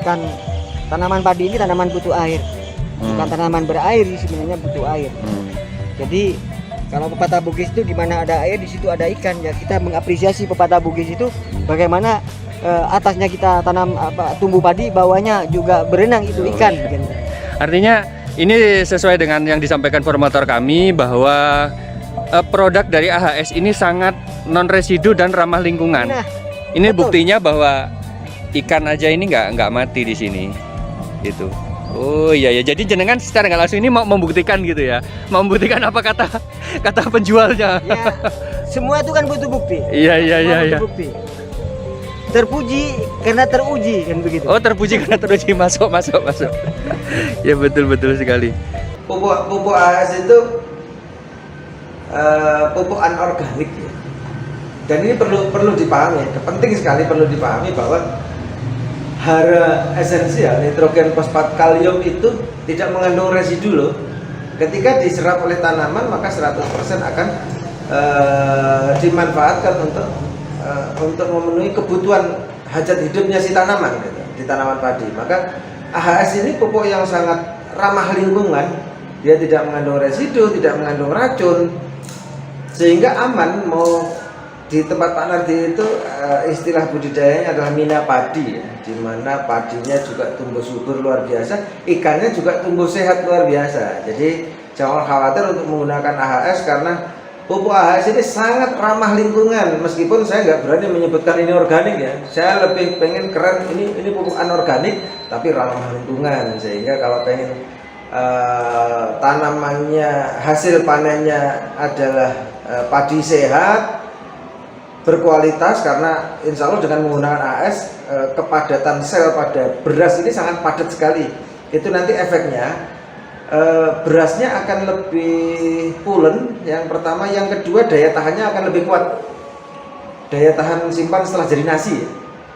Kan tanaman padi ini tanaman butuh air, bukan tanaman berair, sebenarnya butuh air. Jadi kalau pepatah Bugis itu di mana ada air di situ ada ikan. Ya kita mengapresiasi pepatah Bugis itu bagaimana atasnya kita tanam tumbuh padi, bawahnya juga berenang itu ikan. Artinya ini sesuai dengan yang disampaikan formator kami bahwa produk dari AHS ini sangat non residu dan ramah lingkungan. Nah, ini betul. Buktinya bahwa ikan aja ini nggak mati di sini, gitu. Oh iya ya, jadi jenengan secara nggak langsung ini mau membuktikan gitu ya, mau membuktikan apa kata penjualnya. Ya, semua itu kan butuh bukti. Iya. Bukti. Terpuji karena teruji kan begitu. Oh terpuji karena teruji, masuk. Ya betul sekali. Pupuk AHS itu pupuk anorganik ya. Dan ini perlu dipahami, penting sekali perlu dipahami bahwa hara esensial nitrogen fosfat kalium itu tidak mengandung residu loh. Ketika diserap oleh tanaman maka 100% akan dimanfaatkan untuk memenuhi kebutuhan hajat hidupnya si tanaman gitu, di tanaman padi. Maka AHS ini pupuk yang sangat ramah lingkungan, dia tidak mengandung residu, tidak mengandung racun, sehingga aman. Mau di tempat Pak Nardi itu istilah budidayanya adalah mina padi ya, di mana padinya juga tumbuh subur luar biasa, ikannya juga tumbuh sehat luar biasa. Jadi jangan khawatir untuk menggunakan AHS karena pupuk AHS ini sangat ramah lingkungan. Meskipun saya nggak berani menyebutkan ini organik ya, saya lebih pengen keren ini pupuk anorganik tapi ramah lingkungan, sehingga kalau pengen tanamannya hasil panennya adalah padi sehat berkualitas, karena insya Allah dengan menggunakan AHS kepadatan sel pada beras ini sangat padat sekali. Itu nanti efeknya berasnya akan lebih pulen yang pertama, yang kedua daya tahannya akan lebih kuat, daya tahan simpan setelah jadi nasi ya.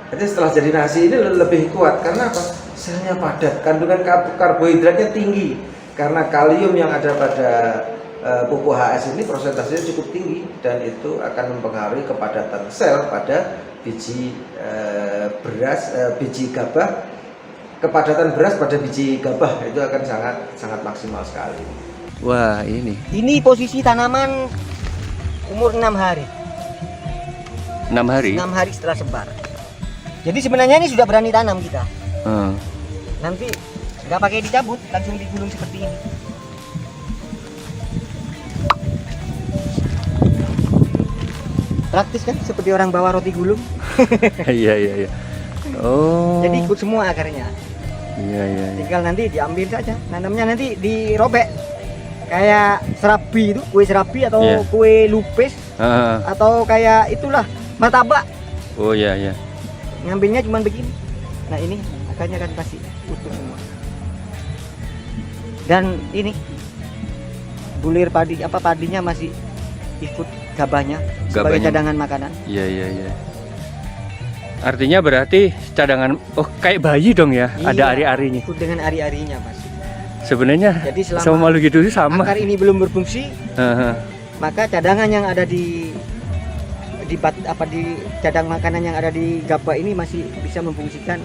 Jadi setelah jadi nasi ini lebih kuat karena apa? Selnya padat, kandungan karbohidratnya tinggi, karena kalium yang ada pada pupuk AHS ini prosentasenya cukup tinggi dan itu akan mempengaruhi kepadatan sel pada biji beras, biji gabah. Kepadatan beras pada biji gabah itu akan sangat maksimal sekali. Wah Ini posisi tanaman umur 6 hari. 6 hari? 6 hari setelah sebar. Jadi sebenarnya ini sudah berani tanam kita. Nanti nggak pakai dicabut, langsung digulung seperti ini. Praktis kan, seperti orang bawa roti gulung. Iya. Oh. Jadi ikut semua akarnya. Iya. Tinggal nanti diambil saja. Nanamnya nanti dirobek. Kayak serabi itu, kue serabi atau kue lupis. Atau kayak itulah martabak. Oh iya. Ngambilnya cuma begini. Nah ini akarnya kan pasti utuh semua. Dan ini bulir padinya masih ikut gabahnya sebagai cadangan makanan. Iya. Artinya berarti cadangan, kayak bayi dong ya, Iya, ada ari-arinya. Ikut dengan ari-arinya Mas. Sebenarnya jadi sama makhluk hidup itu sama. Akar ini belum berfungsi, maka cadangan yang ada di cadang makanan yang ada di gabah ini masih bisa memfungsikan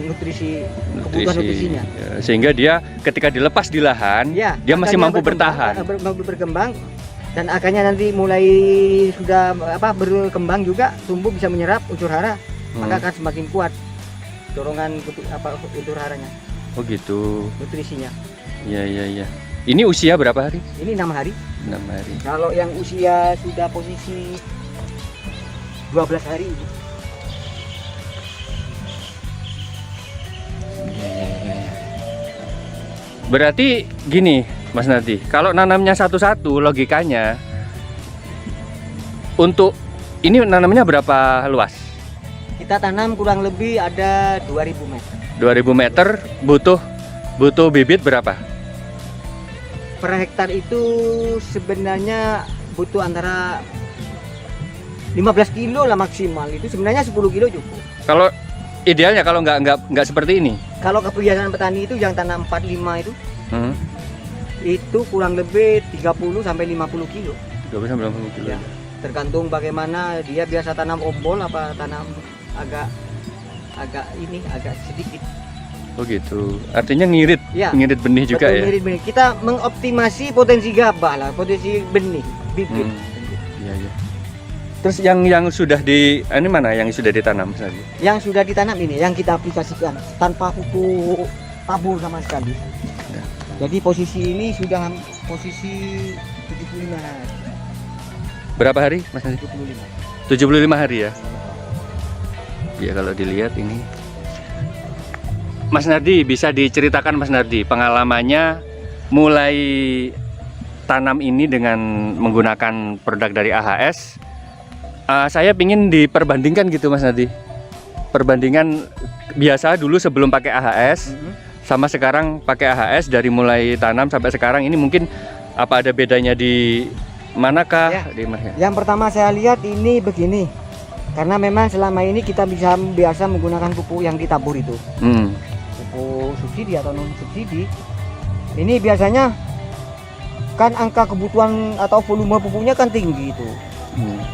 nutrisi kebutuhan nutrisinya. Sehingga dia ketika dilepas di lahan, dia masih mampu bertahan. Mampu berkembang. Dan akarnya nanti mulai sudah berkembang juga, tumbuh bisa menyerap unsur hara, maka akan semakin kuat dorongan unsur haranya. Oh gitu. Nutrisinya. Iya. Ini usia berapa hari? Ini 6 hari. 6 hari. Kalau yang usia sudah posisi 12 hari. Berarti gini Mas Nardi, kalau nanamnya satu-satu logikanya untuk ini nanamnya berapa luas? Kita tanam kurang lebih ada 2000 meter. 2000 meter butuh bibit berapa? Per hektar itu sebenarnya butuh antara 15 kilo lah maksimal. Itu sebenarnya 10 kilo cukup. Kalau idealnya kalau nggak seperti ini? Kalau kebiasaan petani itu yang tanam 45 itu itu kurang lebih 30 sampai 50 kilo. 30 sampai 50 kilo. Ya. Tergantung bagaimana dia biasa tanam ombol apa tanam agak agak sedikit. Oh gitu. Artinya ngirit, Ya, ngirit benih juga betul, ya. mirip-mirip. Kita mengoptimasi potensi gabah lah, potensi benih, bibit. Iya iya. Terus yang sudah ini mana yang sudah ditanam tadi? Yang sudah ditanam ini, yang kita aplikasikan tanpa pupuk tabur sama sekali. Ya. Jadi posisi ini sudah posisi 75 hari. Berapa hari Mas Nadi? 75. 75 hari ya. Ya kalau dilihat ini. Mas Nardi, bisa diceritakan Mas Nardi pengalamannya mulai tanam ini dengan menggunakan produk dari AHS. Saya pingin diperbandingkan gitu Mas Nardi. Perbandingan biasa dulu sebelum pakai AHS sama sekarang pakai AHS, dari mulai tanam sampai sekarang ini mungkin apa ada bedanya di manakah? Ya. Di mana? Yang pertama saya lihat ini begini. Karena memang selama ini kita biasa menggunakan pupuk yang ditabur itu. Pupuk subsidi atau non subsidi. Ini biasanya kan angka kebutuhan atau volume pupuknya kan tinggi itu.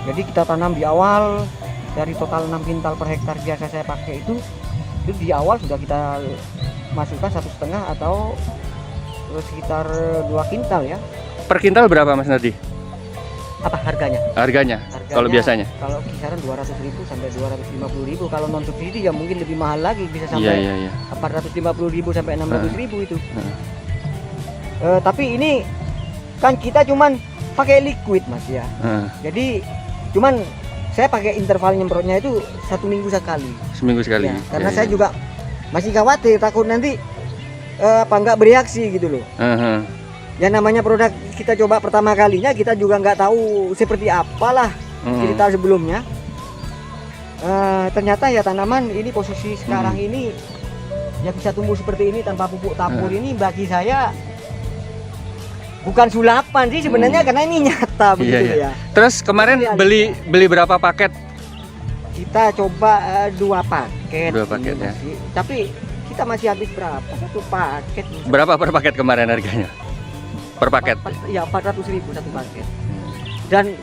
Jadi kita tanam di awal dari total 6 kintal per hektar biasa saya pakai itu di awal sudah kita masukkan 1,5 atau sekitar 2 kintal ya. Per kintal berapa Mas Nardi? Apa harganya? Harganya kalau biasanya? Kalau kisaran 200.000 sampai 250.000. Kalau non subsidi ya mungkin lebih mahal lagi, bisa sampai 450.000 sampai 600.000 itu. Tapi ini kan kita cuman pakai liquid Mas ya. Jadi cuman saya pakai interval nyemprotnya itu 1 minggu sekali. Seminggu sekali. Ya, karena saya juga masih khawatir takut nanti nggak bereaksi gitu loh. Ya namanya produk kita coba pertama kalinya, kita juga nggak tahu seperti apalah cerita sebelumnya. Ternyata ya tanaman ini posisi sekarang ini ya bisa tumbuh seperti ini tanpa pupuk tabur. Ini bagi saya bukan sulapan sih sebenarnya, karena ini nyata begitu ya. Terus kemarin beli berapa paket? Kita coba 2 paket. 2 paket ya. Tapi kita masih habis berapa? 1 paket. Berapa per paket kemarin harganya? Per paket? Ya 400.000 1 paket. Dan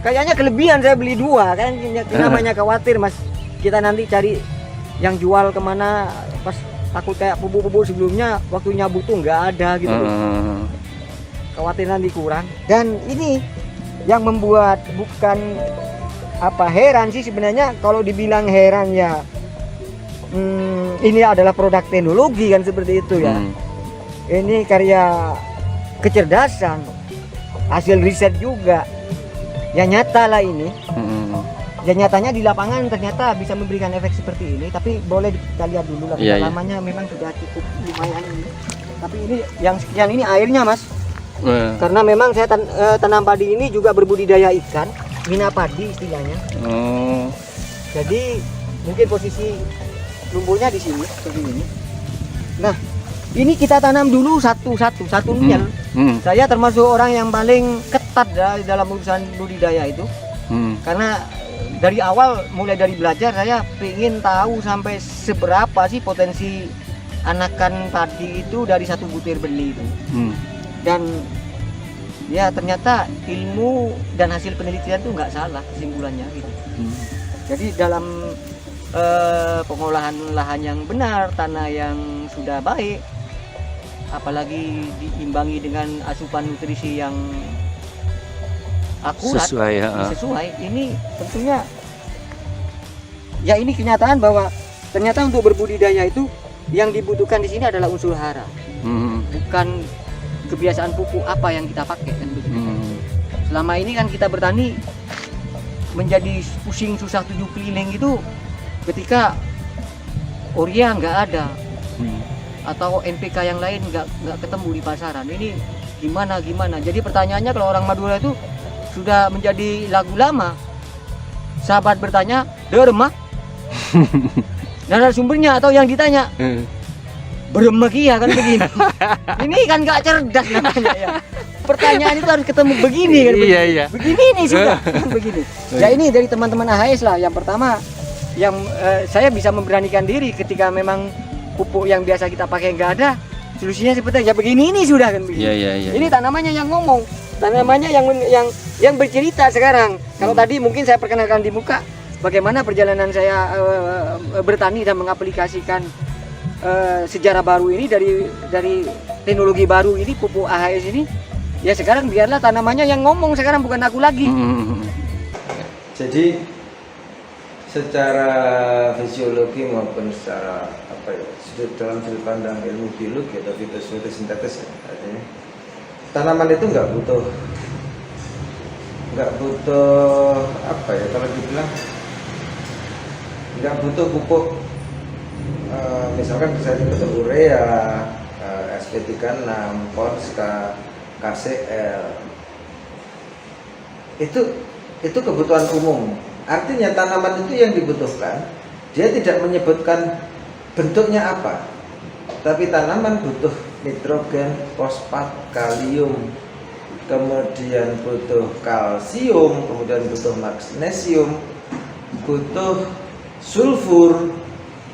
kayaknya kelebihan saya beli 2 kan, namanya khawatir Mas. Kita nanti cari yang jual kemana, pas takut kayak pupuk-pupuk sebelumnya waktunya butuh nggak ada gitu. Khawatir nanti kurang. Dan ini yang membuat bukan heran sih sebenarnya. Kalau dibilang heran ya ini adalah produk teknologi kan, seperti itu ya. Ini karya kecerdasan, hasil riset juga. Ya nyata lah ini. Ya nyatanya di lapangan ternyata bisa memberikan efek seperti ini. Tapi boleh kita lihat dulu lah, kedalamannya memang sudah cukup lumayan ini. Tapi ini yang sekian ini airnya Mas. Karena memang saya tanam padi ini juga berbudidaya ikan, mina padi istilahnya. Jadi mungkin posisi lumpurnya di sini seperti ini. Nah, ini kita tanam dulu satu niat. Saya termasuk orang yang paling ketat dalam urusan budidaya itu. Karena dari awal mulai dari belajar saya ingin tahu sampai seberapa sih potensi anakan padi itu dari 1 butir benih itu. Dan ya ternyata ilmu dan hasil penelitian itu nggak salah kesimpulannya gitu. Jadi dalam pengolahan lahan yang benar, tanah yang sudah baik, apalagi diimbangi dengan asupan nutrisi yang akurat, sesuai, ini tentunya ya ini kenyataan bahwa ternyata untuk berbudidaya itu yang dibutuhkan di sini adalah unsur hara, bukan kebiasaan pupuk apa yang kita pakai kan begitu. Selama ini kan kita bertani menjadi pusing susah 7 keliling itu ketika urea nggak ada, atau NPK yang lain nggak ketemu di pasaran. Ini gimana? Jadi pertanyaannya kalau orang Madura itu sudah menjadi lagu lama. Sahabat bertanya, derma? Narasumbernya atau yang ditanya, berema ya kan begini. Ini kan nggak cerdas namanya ya. Pertanyaan itu harus ketemu begini kan. Begini nih sudah begini. Ya ini dari teman-teman AHS lah. Yang pertama, yang saya bisa memberanikan diri ketika memang pupuk yang biasa kita pakai nggak ada, solusinya seperti ya begini ini sudah kan begini. Ini tanamannya yang ngomong, tanamannya yang bercerita sekarang. Kalau tadi mungkin saya perkenalkan di muka, bagaimana perjalanan saya bertani dan mengaplikasikan sejarah baru ini dari teknologi baru ini, pupuk AHS ini. Ya sekarang biarlah tanamannya yang ngomong sekarang, bukan aku lagi. Jadi secara fisiologi maupun secara dalam sudut pandang ilmu biologi atau fotosintesis, artinya tanaman itu nggak butuh kalau dibilang nggak butuh pupuk, misalkan saya butuh urea, SP36, Ponska, KCL, itu kebutuhan umum. Artinya tanaman itu yang dibutuhkan, dia tidak menyebutkan bentuknya apa, tapi tanaman butuh nitrogen, fosfat, kalium, kemudian butuh kalsium, kemudian butuh magnesium, butuh sulfur,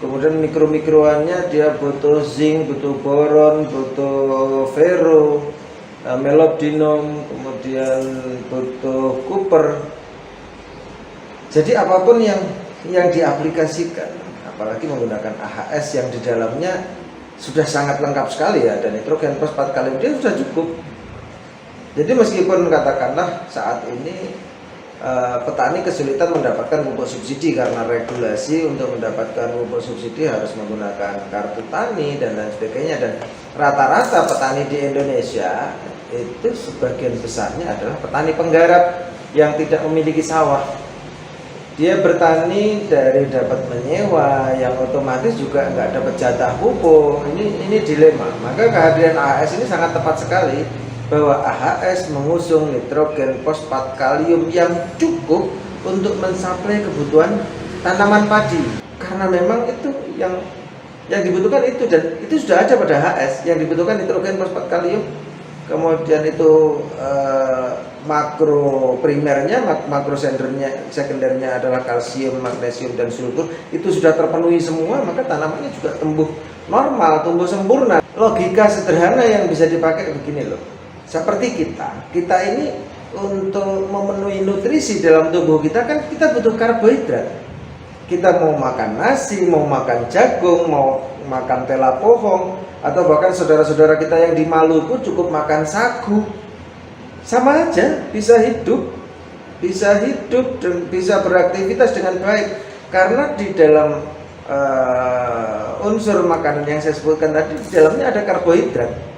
kemudian mikro-mikroannya dia butuh zinc, butuh boron, butuh ferro, molybdenum, kemudian butuh copper. Jadi apapun yang diaplikasikan, apalagi menggunakan AHS yang di dalamnya sudah sangat lengkap sekali ya, dan nitrogen, fosfat, kalium dia sudah cukup. Jadi meskipun katakanlah saat ini petani kesulitan mendapatkan pupuk subsidi karena regulasi untuk mendapatkan pupuk subsidi harus menggunakan kartu tani dan lain sebagainya, dan rata-rata petani di Indonesia itu sebagian besarnya adalah petani penggarap yang tidak memiliki sawah. Dia bertani dari dapat menyewa, yang otomatis juga nggak dapat jatah pupuk. Ini dilema. Maka kehadiran AHS ini sangat tepat sekali, bahwa AHS mengusung nitrogen, fosfat, kalium yang cukup untuk mensuplai kebutuhan tanaman padi. Karena memang itu yang dibutuhkan itu, dan itu sudah ada pada AHS. Yang dibutuhkan nitrogen, fosfat, kalium, kemudian itu makro primernya, makro sekundernya adalah kalsium, magnesium, dan sulfur. Itu sudah terpenuhi semua, maka tanamannya juga tumbuh normal, tumbuh sempurna. Logika sederhana yang bisa dipakai begini loh. Seperti kita ini untuk memenuhi nutrisi dalam tubuh kita kan kita butuh karbohidrat. Kita mau makan nasi, mau makan jagung, mau makan tela pohong, atau bahkan saudara-saudara kita yang di Maluku cukup makan sagu, sama aja bisa hidup dan bisa beraktivitas dengan baik, karena di dalam unsur makanan yang saya sebutkan tadi, di dalamnya ada karbohidrat.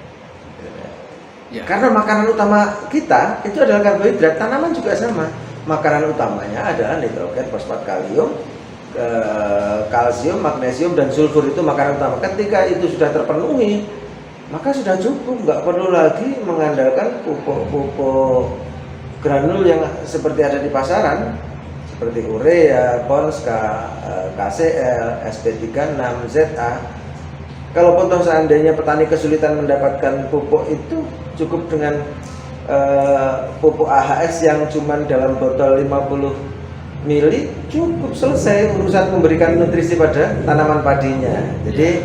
Karena makanan utama kita itu adalah karbohidrat. Tanaman juga sama, makanan utamanya adalah nitrogen, fosfat, kalium, kalsium, magnesium, dan sulfur. Itu makanan utama. Ketika itu sudah terpenuhi, maka sudah cukup, nggak perlu lagi mengandalkan pupuk granul yang seperti ada di pasaran, seperti urea, Ponska, KCL, SP36, ZA. Kalaupun toh seandainya petani kesulitan mendapatkan pupuk itu, cukup dengan pupuk AHS yang cuma dalam botol 50 mili, cukup selesai urusan memberikan nutrisi pada tanaman padinya. Jadi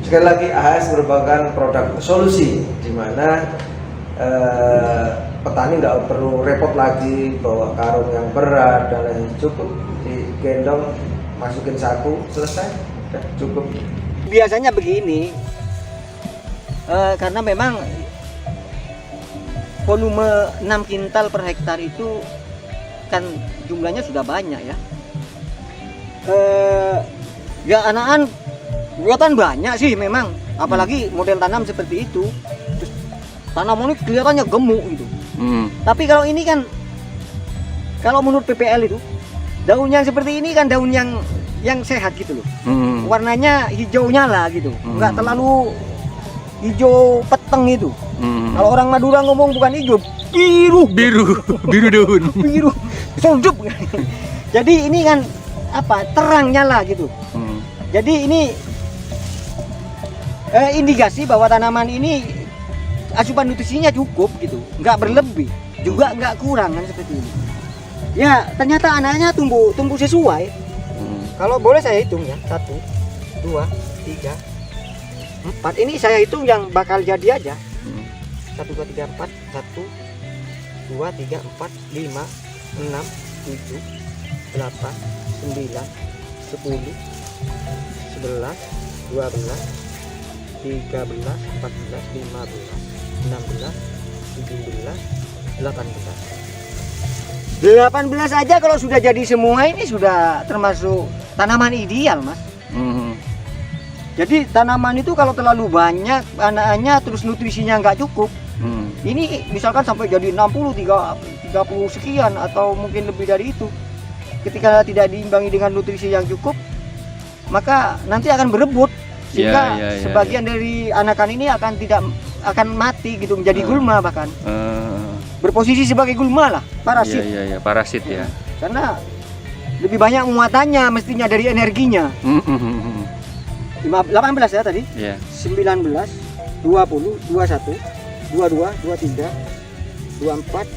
sekali lagi, AHS merupakan produk solusi di mana petani nggak perlu repot lagi bawa karung yang berat dan lain, cukup digendong, masukin saku, selesai, udah cukup. Biasanya begini, karena memang volume 6 kintal per hektar itu kan jumlahnya sudah banyak ya. Ya anak-anak kelihatan banyak sih memang, apalagi model tanam seperti itu. Terus tanaman ini kelihatannya gemuk gitu. Tapi kalau ini kan, kalau menurut PPL itu daun yang seperti ini kan daun yang sehat gitu loh. Warnanya hijaunya lah gitu, nggak terlalu hijau peteng itu. Kalau orang Madura ngomong bukan hijau, biru daun, biru soljup. Jadi ini kan apa, terangnya lah gitu. Jadi ini indikasi bahwa tanaman ini asupan nutrisinya cukup gitu, nggak berlebih, juga nggak kurang kan seperti ini. Ya ternyata anaknya tumbuh sesuai. Kalau boleh saya hitung ya, 1, 2, 3, 4. Ini saya hitung yang bakal jadi aja. 1, 2, 3, 4. 1, 2, 3, 4, 5, 6, 7, 8, 9, 10, 11, 12, 13, 14, 15, 16, 17, 18. 18 aja kalau sudah jadi semua ini sudah termasuk tanaman ideal, Mas. Jadi tanaman itu kalau terlalu banyak anaknya terus nutrisinya nggak cukup, ini misalkan sampai jadi 60, 30 sekian atau mungkin lebih dari itu. Ketika tidak diimbangi dengan nutrisi yang cukup, maka nanti akan berebut sehingga sebagian dari anakan ini akan mati gitu, menjadi gulma bahkan. Berposisi sebagai gulma lah, parasit. Parasit ya. Karena lebih banyak muatannya mestinya dari energinya. 18 ya tadi? 19, 20, 21, 22, 23, 24,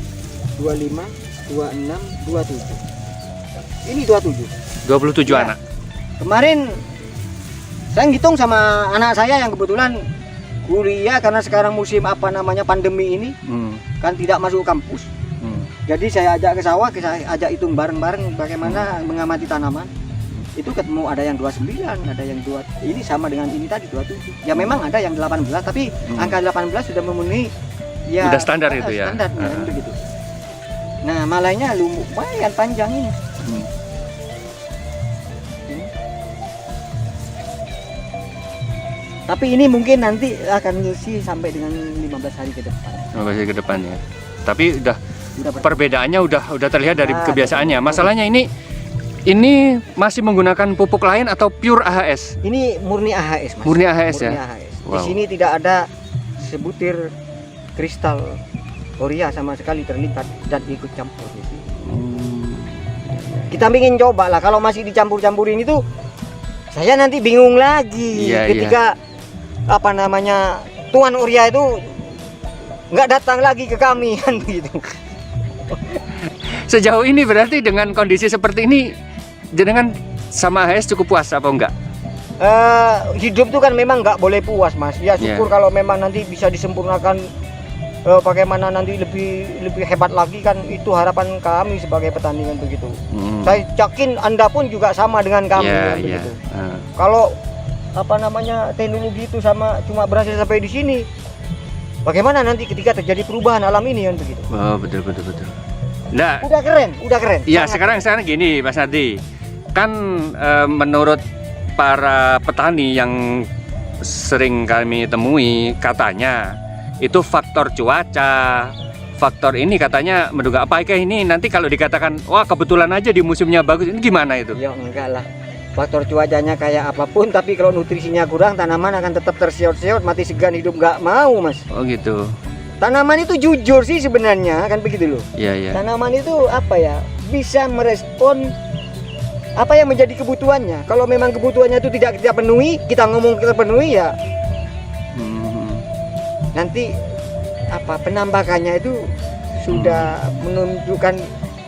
25, 26, 27. Ini 27. 27 anak. Kemarin saya ngitung sama anak saya yang kebetulan kuliah karena sekarang musim pandemi ini, kan tidak masuk kampus. Jadi saya ajak ke sawah, saya ajak hitung bareng-bareng bagaimana mengamati tanaman. Itu ketemu ada yang 29, ada yang 2. Ini sama dengan ini tadi 27. Ya memang ada yang 18, tapi angka 18 sudah memenuhi ya udah standar itu ya. Standarnya begitu. Nah, malainya lumayan panjang ini. Tapi ini mungkin nanti akan ngisi sampai dengan 15 hari ke depan. 15 hari ke depan ya. Tapi perbedaannya udah terlihat dari kebiasaannya. Masalahnya ini masih menggunakan pupuk lain atau pure AHS? Ini murni AHS, Mas. Murni AHS ya. AHS. Wow. Di sini tidak ada sebutir kristal urea sama sekali terlibat dan ikut campur di sini. Kita ingin coba lah, kalau masih dicampur-campurin itu saya nanti bingung lagi ketika tuan urea itu nggak datang lagi ke kami kan begitu. Sejauh ini berarti dengan kondisi seperti ini jenengan sama AHS cukup puas apa enggak? Hidup tuh kan memang nggak boleh puas, Mas. Ya syukur kalau memang nanti bisa disempurnakan, bagaimana nanti lebih hebat lagi kan, itu harapan kami sebagai petani kan begitu. Saya yakin Anda pun juga sama dengan kami kan begitu. Kalau teknologi itu cuma berhasil sampai di sini, bagaimana nanti ketika terjadi perubahan alam ini kan begitu. Oh, betul. Nah, udah keren. Ya, sekarang gini, Mas Nardi. Kan menurut para petani yang sering kami temui, katanya itu faktor cuaca, faktor ini katanya menduga apakah ini nanti kalau dikatakan wah kebetulan aja di musimnya bagus, ini gimana itu? Ya enggak lah. Faktor cuacanya kayak apapun, tapi kalau nutrisinya kurang, tanaman akan tetap tersiot-siot, mati segan, hidup nggak mau, Mas. Oh gitu. Tanaman itu jujur sih sebenarnya, kan begitu loh. Iya. Tanaman itu bisa merespon apa yang menjadi kebutuhannya. Kalau memang kebutuhannya itu tidak kita penuhi, kita ngomong kita penuhi ya. Nanti penampakannya itu sudah menunjukkan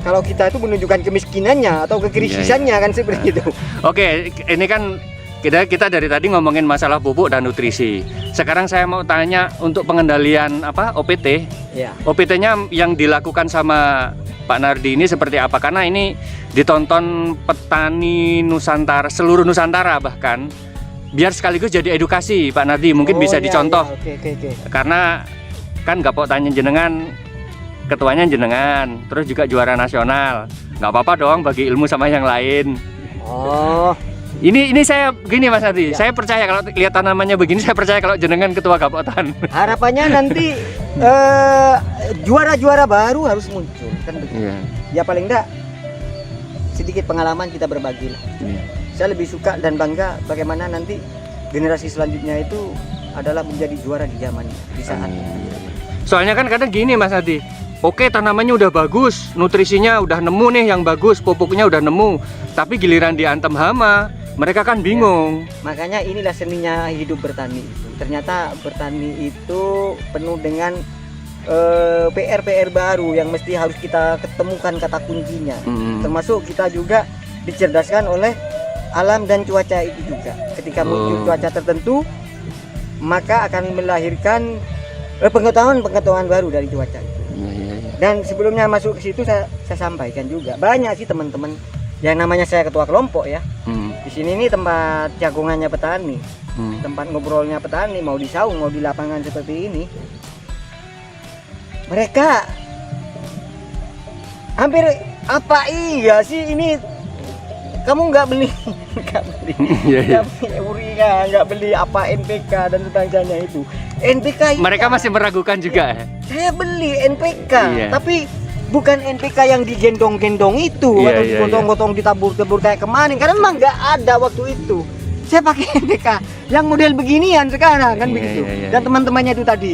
kalau kita itu menunjukkan kemiskinannya atau kekrisisannya kan seperti itu. Oke, ini kan kita dari tadi ngomongin masalah pupuk dan nutrisi. Sekarang saya mau tanya untuk pengendalian OPT. Ya. OPT-nya yang dilakukan sama Pak Nardi ini seperti apa? Karena ini ditonton petani Nusantara, seluruh Nusantara bahkan, biar sekaligus jadi edukasi Pak Nardi, mungkin bisa dicontoh. Oke. Karena kan Gapok tanya jenengan, ketuanya jenengan, terus juga juara nasional, nggak apa-apa dong bagi ilmu sama yang lain. Oh. Ini saya gini Mas Nardi, saya percaya kalau lihat tanamannya begini, saya percaya kalau jenengan ketua Gapotan. Harapannya nanti juara-juara baru harus muncul kan begitu. Ya paling enggak sedikit pengalaman kita berbagi lah. Saya lebih suka dan bangga bagaimana nanti generasi selanjutnya itu adalah menjadi juara di zamannya, di saat ini. Soalnya kan kadang gini Mas Nardi, oke tanamannya udah bagus, nutrisinya udah nemu nih yang bagus, pupuknya udah nemu, tapi giliran diantem hama, mereka kan bingung. Ya, makanya inilah seninya hidup bertani. Ternyata bertani itu penuh dengan PR baru yang mesti harus kita ketemukan kata kuncinya. Termasuk kita juga dicerdaskan oleh alam dan cuaca itu juga. Ketika muncul cuaca tertentu, maka akan melahirkan pengetahuan baru dari cuaca itu. Dan sebelumnya masuk ke situ saya sampaikan juga, banyak sih teman-teman yang namanya saya ketua kelompok ya. Hmm. Di sini ini tempat jagongannya petani, Hmm. tempat ngobrolnya petani, mau di saung, mau di lapangan seperti ini. Mereka hampir apa iya sih ini? Kamu nggak beli, nggak beli, Iya, iya. nggak beli urea, nggak beli apa NPK dan sebagainya itu. NPK Mereka masih meragukan juga ya. saya beli NPK, Iya. tapi bukan NPK yang digendong-gendong itu Iya, atau iya, digotong-gotong ditabur-tabur kayak kemarin, karena memang nggak ada waktu itu. Saya pakai NPK yang model beginian sekarang kan Iya, begitu. iya, iya, Dan iya. teman-temannya itu tadi.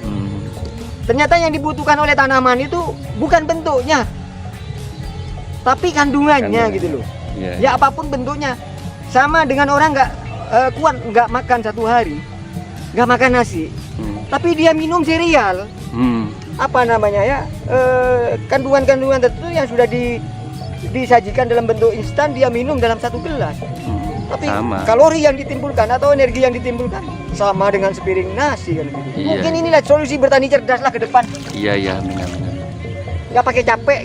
Hmm. Ternyata yang dibutuhkan oleh tanaman itu bukan bentuknya, tapi kandungannya Kandungan. gitu loh. Iya. Ya apapun bentuknya, sama dengan orang nggak kuat nggak makan 1 hari, nggak makan nasi, Hmm. tapi dia minum sereal. Hmm. Apa namanya ya, kandungan-kandungan tertentu yang sudah disajikan dalam bentuk instan dia minum dalam 1 gelas. Hmm. Tapi Sama. kalori yang ditimbulkan atau energi yang ditimbulkan sama dengan sepiring nasi kan begitu. Iya. Mungkin inilah solusi bertani cerdas lah ke depan. Iya, iya, benar. Nggak pakai capek,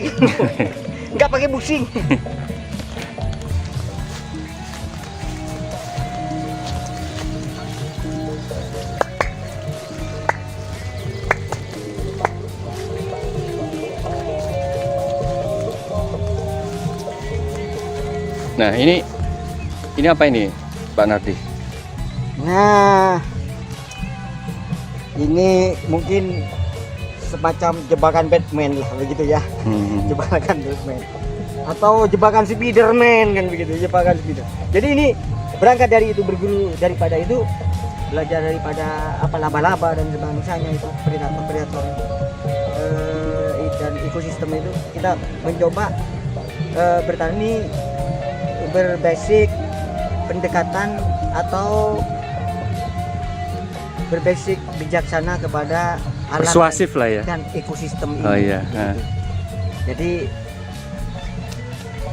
nggak pakai pusing. Nah, ini apa ini, Pak Nardi? Nah, ini mungkin semacam jebakan Batman lah begitu ya. Hmm. Jebakan Batman atau jebakan Spiderman kan begitu, jebakan Spider. Jadi ini berangkat dari itu, berguru daripada itu, belajar daripada apa laba-laba dan sebangsanya itu predator dan ekosistem itu, kita mencoba bertani berbasis pendekatan atau berbasis bijaksana kepada alam Persuasif lah ya. dan ekosistem ini. Oh iya. Gitu. Nah. Jadi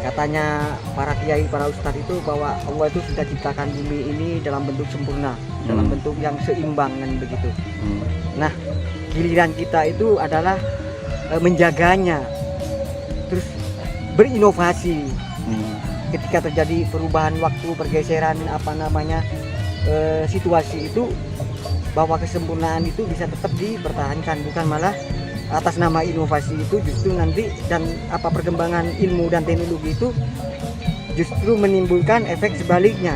katanya para kiai, para ustadz itu bahwa Allah itu sudah ciptakan bumi ini dalam bentuk sempurna, dalam bentuk yang seimbang kan begitu. Hmm. Nah, giliran kita itu adalah menjaganya, terus berinovasi. Hmm. Ketika terjadi perubahan waktu, pergeseran apa namanya situasi itu, bahwa kesempurnaan itu bisa tetap dipertahankan, bukan malah atas nama inovasi itu justru nanti dan apa perkembangan ilmu dan teknologi itu justru menimbulkan efek sebaliknya.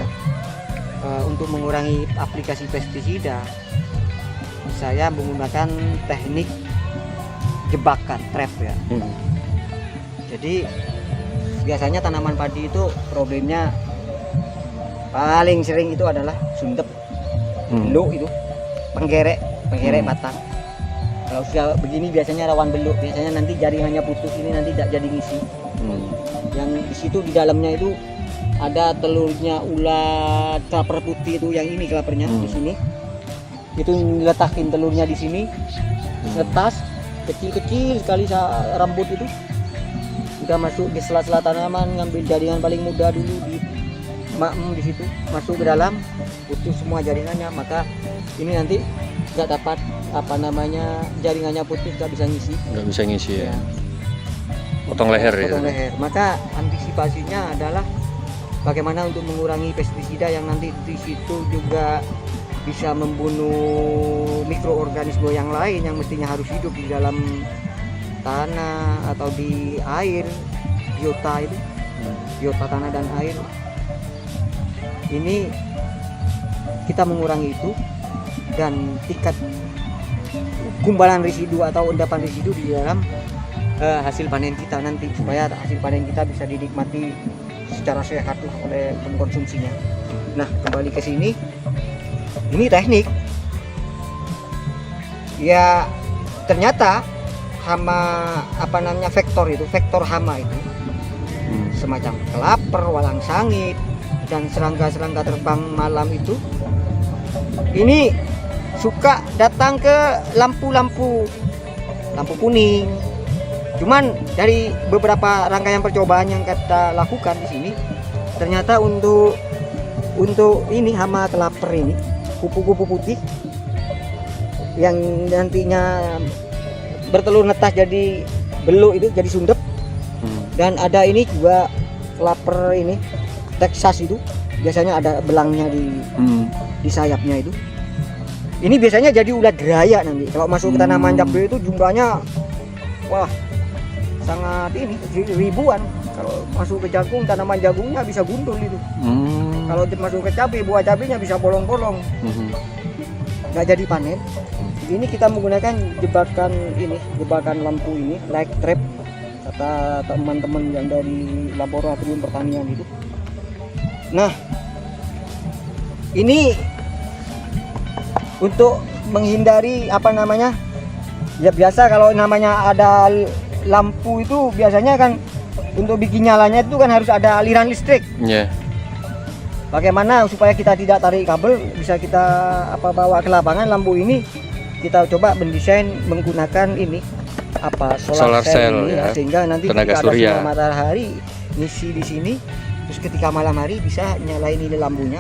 Untuk mengurangi aplikasi pestisida, saya menggunakan teknik jebakan trap ya. Hmm. Jadi biasanya tanaman padi itu problemnya paling sering itu adalah sundep, beluk itu, penggerek batang. Kalau sudah begini biasanya rawan beluk, biasanya nanti jaringannya putus, ini nanti tidak jadi ngisi. Yang di situ di dalamnya itu ada telurnya ulat kelaper putih itu, yang ini kelapernya di sini. Itu diletakin telurnya di sini, netas kecil-kecil sekali rambut itu. Udah masuk di sela-sela tanaman, ngambil jaringan paling muda dulu di di situ, masuk ke dalam, putus semua jaringannya, maka ini nanti nggak dapat apa namanya, jaringannya putus, nggak bisa ngisi. Nggak bisa ngisi ya. Ya. Potong leher ya. Potong leher. Maka antisipasinya adalah bagaimana untuk mengurangi pestisida yang nanti di situ juga bisa membunuh mikroorganisme yang lain yang mestinya harus hidup di dalam tanah atau di air, biota itu, biota tanah dan air. Ini kita mengurangi itu, dan tingkat gumpalan residu atau endapan residu di dalam hasil panen kita nanti, supaya hasil panen kita bisa dinikmati secara sehat oleh pengkonsumsinya. Nah, kembali ke sini, ini teknik ya, ternyata hama apa namanya, vektor hama itu semacam kelaper, walang sangit, dan serangga-serangga terbang malam itu ini suka datang ke lampu kuning. Cuman dari beberapa rangkaian percobaan yang kita lakukan di sini, ternyata untuk ini hama kelaper ini, kupu-kupu putih yang nantinya bertelur netas jadi beluk itu, jadi sundep. Dan ada ini juga klaper ini Texas itu biasanya ada belangnya di sayapnya itu. Ini biasanya jadi ulat geraya nanti. Kalau masuk ke tanaman cabai itu jumlahnya wah sangat ini ribuan. Kalau masuk ke jagung, tanaman jagungnya bisa gundul itu. Kalau masuk ke cabai, buah cabainya bisa bolong-bolong. Nggak jadi panen. Ini kita menggunakan jebakan lampu ini, light trap, kata teman-teman yang dari laboratorium pertanian itu. Nah, ini untuk menghindari ya biasa kalau namanya ada lampu itu biasanya kan untuk bikin nyalanya itu kan harus ada aliran listrik. Bagaimana supaya kita tidak tarik kabel, bisa kita bawa ke lapangan lampu ini, kita coba mendesain menggunakan ini solar cell ini, ya. Sehingga nanti ketika ada sinar matahari ngisi di sini, terus ketika malam hari bisa nyalain ini lampunya.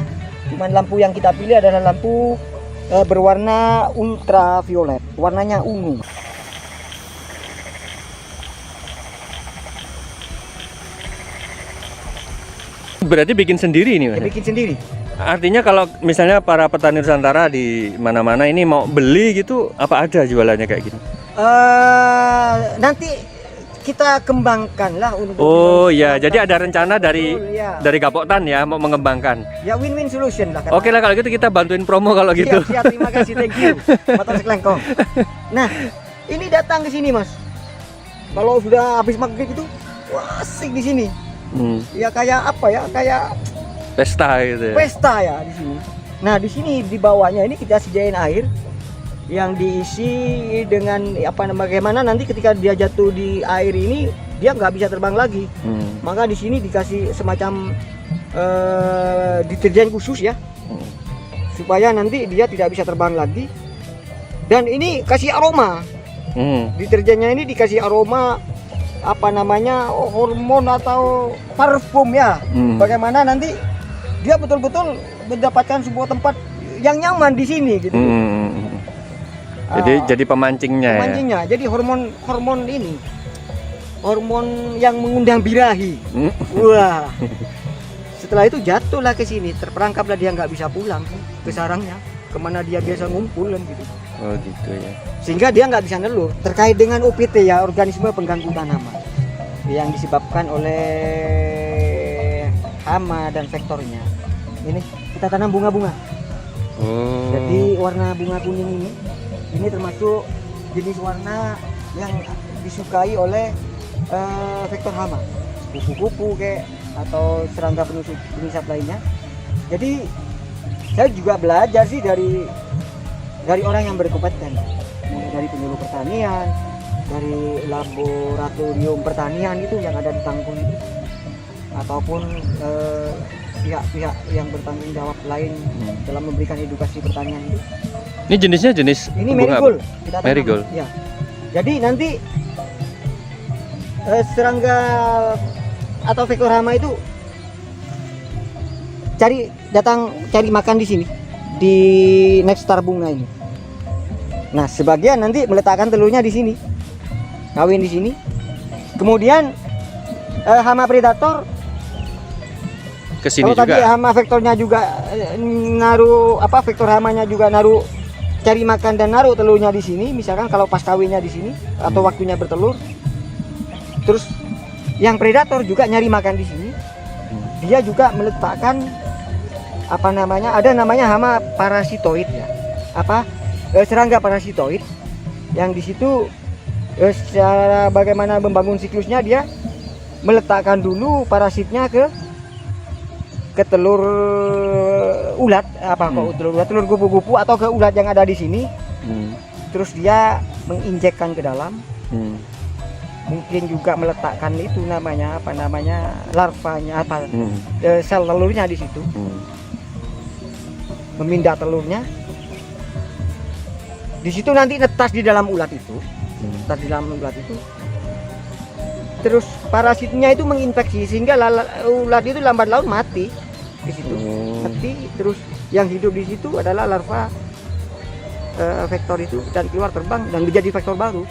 Cuman lampu yang kita pilih adalah lampu berwarna ultraviolet, warnanya ungu. Berarti bikin sendiri ini, Mas? Ya, bikin sendiri. Artinya kalau misalnya para petani Nusantara di mana-mana ini mau beli gitu, apa ada jualannya kayak gini? Nanti kita kembangkan lah untuk. Oh ya, jadi ada rencana dari ya. dari Gapoktan ya mau mengembangkan. Ya win-win solution lah. Oke lah kalau gitu kita bantuin promo kalau gitu. Siap, terima kasih, thank you. Motor Seklengkong. Nah, ini datang ke sini Mas. Kalau sudah habis maghrib itu, wah, asik di sini. Ya kayak apa ya? Kayak pesta gitu ya. Pesta ya di sini. Nah, di sini di bawahnya ini kita sediain air yang diisi dengan bagaimana nanti ketika dia jatuh di air ini dia nggak bisa terbang lagi. Maka di sini dikasih semacam deterjen khusus ya, supaya nanti dia tidak bisa terbang lagi. Dan ini kasih aroma. Deterjennya ini dikasih aroma hormon atau parfum ya. Bagaimana nanti dia betul-betul mendapatkan sebuah tempat yang nyaman di sini gitu. Jadi pemancingnya. Pemancingnya. Ya? Jadi hormon ini. Hormon yang mengundang birahi. Wah. Setelah itu jatuhlah ke sini, terperangkaplah dia nggak bisa pulang ke sarangnya, kemana dia biasa ngumpul kan gitu. Oh gitu ya. Sehingga dia nggak bisa nelur. Terkait dengan OPT ya, organisme pengganggu tanaman, yang disebabkan oleh hama dan vektornya. Ini kita tanam bunga-bunga. Jadi warna bunga kuning ini termasuk jenis warna yang disukai oleh vektor hama, kupu-kupu atau serangga penyusup lainnya. Jadi saya juga belajar sih dari orang yang berkompeten, dari penyuluh pertanian, dari laboratorium pertanian itu yang ada di Tangkung itu, ataupun pihak-pihak yang bertanggung jawab lain dalam memberikan edukasi pertanian itu. Ini jenisnya ini marigold. Marigold. Ya. Jadi nanti serangga atau vektor hama itu cari makan di sini, di nektar bunga ini. Nah, sebagian nanti meletakkan telurnya di sini, kawin di sini. Kemudian hama predator kesini juga. Tadi hama vektornya juga naruh vektor hamanya juga naruh cari makan dan naruh telurnya di sini. Misalkan kalau pas kawinnya di sini atau waktunya bertelur. Terus yang predator juga nyari makan di sini. Dia juga meletakkan ada namanya hama parasitoid ya. Serangga parasitoid yang di situ secara bagaimana membangun siklusnya, dia meletakkan dulu parasitnya ke telur ulat telur kupu-kupu atau ke ulat yang ada di sini. Terus dia menginjekkan ke dalam. Mungkin juga meletakkan itu larvanya sel telurnya di situ. Memindah telurnya. Di situ nanti netas di dalam ulat itu. Terus parasitnya itu menginfeksi sehingga ulat itu lambat laun mati di situ. Mati. Terus yang hidup di situ adalah larva vektor itu dan keluar terbang dan menjadi vektor baru.